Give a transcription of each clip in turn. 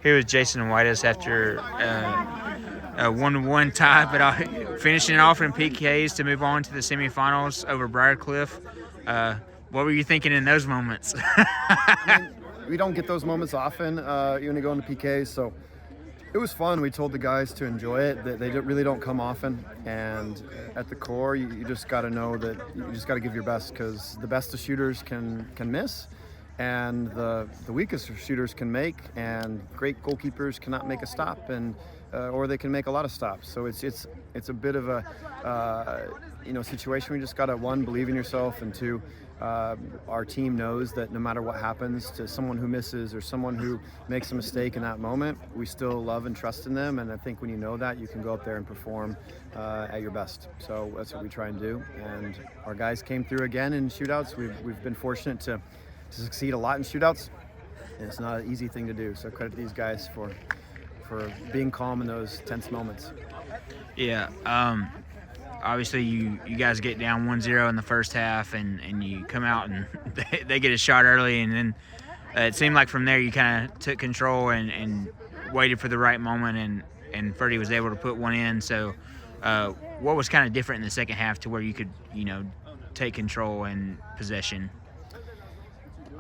here with Jason Weides after a 1-1 tie, but finishing it off in PKs to move on to the semifinals over Briar Cliff. What were you thinking in those moments? We don't get those moments often, when you go into PKs, so it was fun. We told the guys to enjoy it. They really don't come often, and at the core, you just got to know that you just got to give your best, because the best of shooters can miss, and the weakest of shooters can make, and great goalkeepers cannot make a stop, and or they can make a lot of stops. So it's a bit of a situation where you just got to, one, believe in yourself, and two, our team knows that no matter what happens to someone who misses or someone who makes a mistake in that moment, we still love and trust in them. And I think when you know that, you can go up there and perform at your best. So that's what we try and do. And our guys came through again in shootouts. We've been fortunate to succeed a lot in shootouts. And it's not an easy thing to do. So credit to these guys for being calm in those tense moments. Yeah. Obviously, you guys get down 1-0 in the first half, and you come out and they get a shot early, and then it seemed like from there you kind of took control and waited for the right moment, and Freddie was able to put one in. So what was kind of different in the second half to where you could, take control and possession?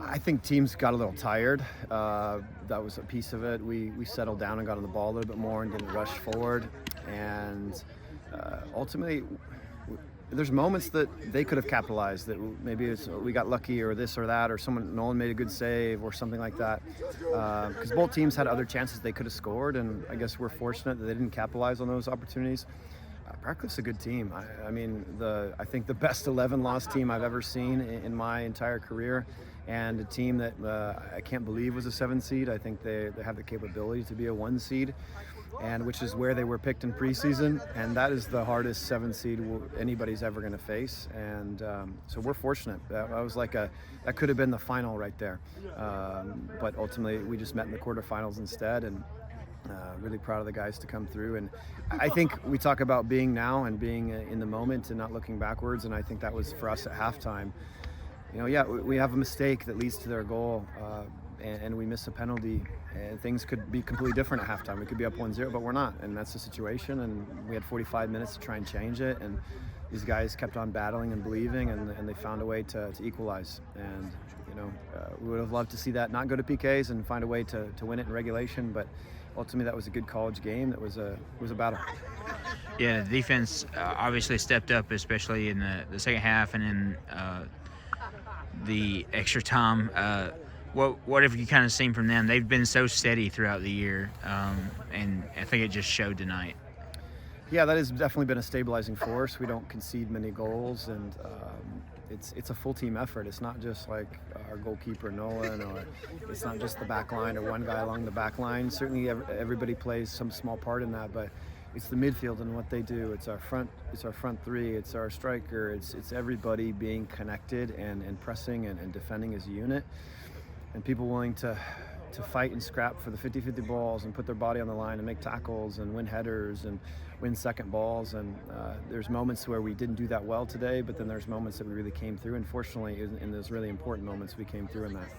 I think teams got a little tired. That was a piece of it. We settled down and got on the ball a little bit more and didn't rush forward. And ultimately, there's moments that they could have capitalized, that maybe we got lucky or this or that, or Nolan made a good save or something like that. Because both teams had other chances they could have scored, and I guess we're fortunate that they didn't capitalize on those opportunities. Briar Cliff's a good team. I think the best 11 loss team I've ever seen in my entire career, and a team that I can't believe was a 7 seed. I think they have the capability to be a 1 seed, and which is where they were picked in preseason, and that is the hardest 7 seed anybody's ever going to face. And so we're fortunate. That was that could have been the final right there, but ultimately we just met in the quarterfinals instead, and really proud of the guys to come through. And I think we talk about being now and being in the moment and not looking backwards, and I think that was for us at halftime. We have a mistake that leads to their goal, and we miss a penalty, and things could be completely different at halftime. We could be up 1-0, but we're not, and that's the situation. And we had 45 minutes to try and change it, and these guys kept on battling and believing, and they found a way to equalize. And we would have loved to see that not go to PKs and find a way to win it in regulation, but ultimately that was a good college game. That was a battle. Yeah, the defense obviously stepped up, especially in the second half and in the extra time. What have you kind of seen from them? They've been so steady throughout the year, and I think it just showed tonight. Yeah, that has definitely been a stabilizing force. We don't concede many goals, and it's a full team effort. It's not just like our goalkeeper Nolan, or it's not just the back line or one guy along the back line. Certainly everybody plays some small part in that, but it's the midfield and what they do. It's our front three, it's our striker, it's everybody being connected and pressing and defending as a unit, and people willing to fight and scrap for the 50-50 balls and put their body on the line and make tackles and win headers and win second balls. And there's moments where we didn't do that well today, but then there's moments that we really came through, and fortunately in those really important moments we came through in that.